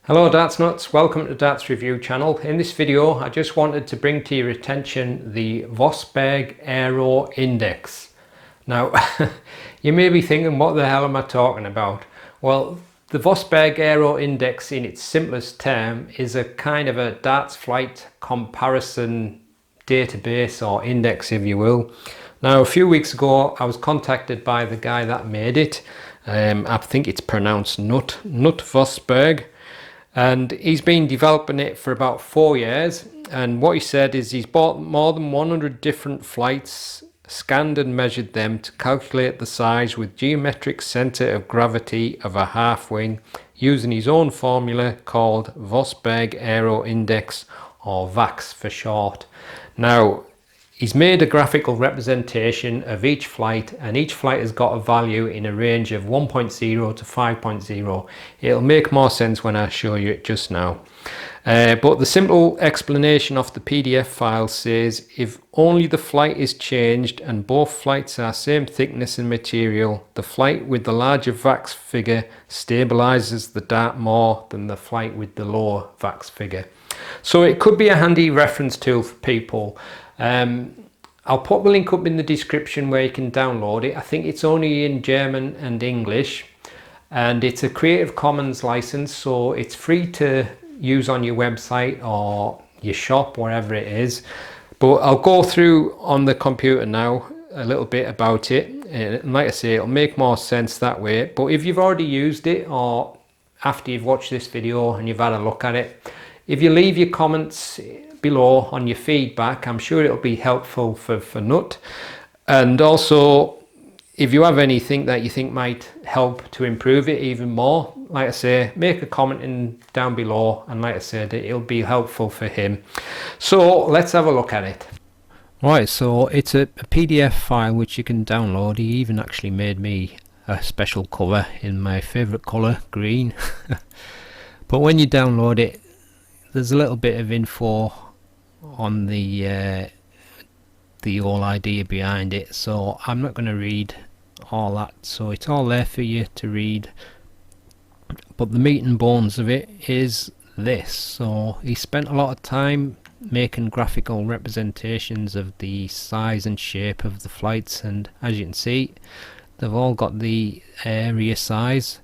Hello Darts Nutz, welcome to Darts Review channel. In this video I just wanted to bring to your attention the Vossberg Aero Index. Now you may be thinking, what the hell am I talking about? Well, the Vossberg Aero Index in its simplest term is a kind of a darts flight comparison database or index, if you will. Now a few weeks ago I was contacted by the guy that made it. I think it's pronounced Nut Vossberg. And he's been developing it for about 4 years, and what he said is he's bought more than 100 different flights, scanned and measured them to calculate the size with geometric center of gravity of a half wing using his own formula called Vossberg Aero Index, or VAX for short. Now he's made a graphical representation of each flight, and each flight has got a value in a range of 1.0 to 5.0. It'll make more sense when I show you it just now. But the simple explanation of the PDF file says if only the flight is changed and both flights are same thickness and material, the flight with the larger VAX figure stabilizes the dart more than the flight with the lower VAX figure. So it could be a handy reference tool for people. I'll put the link up in the description where you can download it. I think it's only in German and English, and it's a Creative Commons license, so it's free to use on your website or your shop, wherever it is. But I'll go through on the computer now a little bit about it, and like I say, it'll make more sense that way. But if you've already used it, or after you've watched this video and you've had a look at it, if you leave your comments below on your feedback, I'm sure it'll be helpful for Nut. And also, if you have anything that you think might help to improve it even more, like I say, make a comment down below, and like I said, it'll be helpful for him. So let's have a look at it. Right, so it's a PDF file which you can download. He even actually made me a special cover in my favorite color, green. But when you download it, there's a little bit of info on the whole idea behind it, so I'm not going to read all that, so it's all there for you to read. But the meat and bones of it is this. So he spent a lot of time making graphical representations of the size and shape of the flights, and as you can see, they've all got the area size.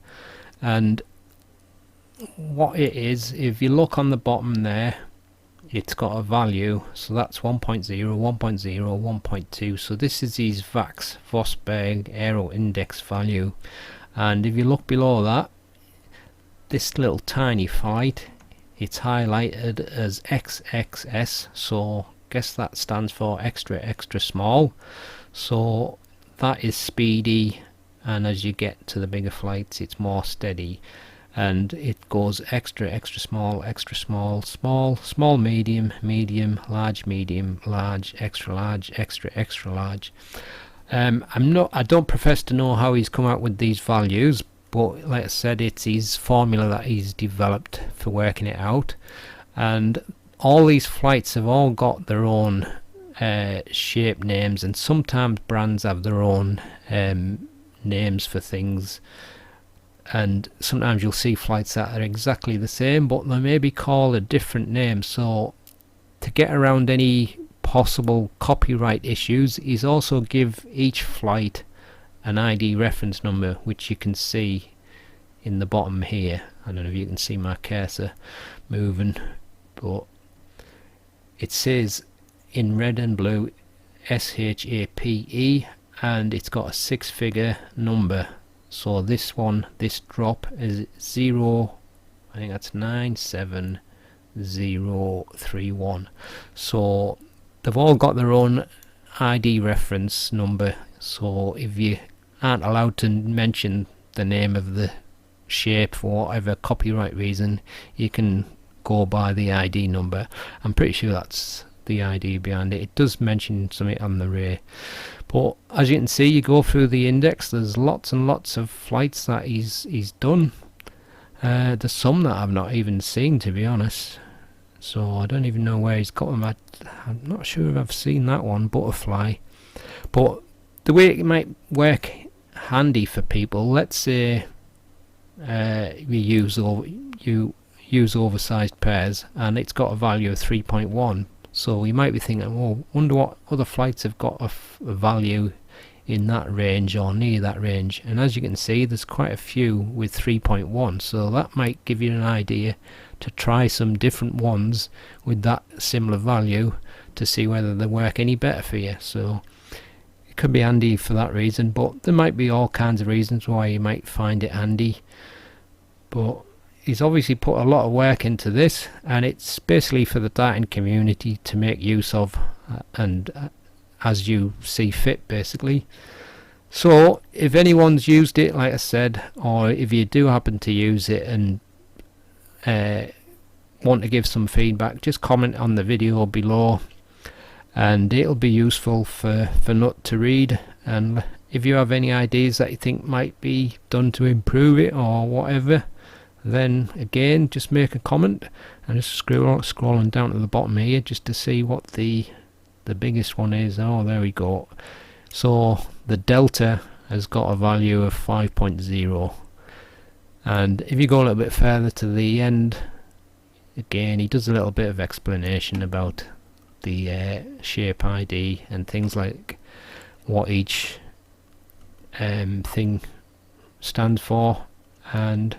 And what it is, if you look on the bottom there, it's got a value, so that's 1.0, 1.0, 1.2. so this is his VAX, Vossberg Aero Index value. And if you look below that, this little tiny flight, it's highlighted as XXS, so guess that stands for extra small. So that is speedy, and as you get to the bigger flights it's more steady, and it goes extra small, small, medium, large, extra large. I don't profess to know how he's come out with these values, but like I said, it's his formula that he's developed for working it out. And all these flights have all got their own shape names, and sometimes brands have their own names for things. And sometimes you'll see flights that are exactly the same, but they may be called a different name. So to get around any possible copyright issues, he's also give each flight an ID reference number, which you can see in the bottom here. I don't know if you can see my cursor moving, but it says in red and blue SHAPE, and it's got a 6-figure number. So this drop is 0, I think that's 97031. So they've all got their own ID reference number, so if you aren't allowed to mention the name of the shape for whatever copyright reason, you can go by the ID number. I'm pretty sure that's the ID behind it. It does mention something on the rear. But as you can see, you go through the index, there's lots and lots of flights that he's done. There's some that I've not even seen, to be honest, so I don't even know where he's got them. I'm not sure if I've seen that one, Butterfly. But the way it might work handy for people, let's say you use oversized pairs, and it's got a value of 3.1. So you might be thinking, well, wonder what other flights have got a value in that range or near that range. And as you can see, there's quite a few with 3.1, so that might give you an idea to try some different ones with that similar value to see whether they work any better for you. So it could be handy for that reason, but there might be all kinds of reasons why you might find it handy. But he's obviously put a lot of work into this, and it's basically for the darting community to make use of and as you see fit, basically. So if anyone's used it, like I said, or if you do happen to use it and want to give some feedback, just comment on the video below, and it'll be useful for Nut to read. And if you have any ideas that you think might be done to improve it or whatever, then again just make a comment, and just scrolling down to the bottom here just to see what the biggest one is. Oh, there we go. So the delta has got a value of 5.0, and if you go a little bit further to the end, again he does a little bit of explanation about the shape ID and things like what each thing stands for, and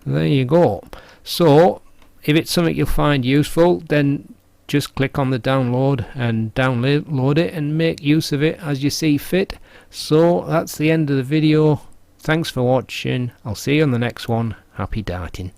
there you go. So if it's something you'll find useful, then just click on the download and download it and make use of it as you see fit. So that's the end of the video. Thanks for watching. I'll see you on the next one. Happy darting.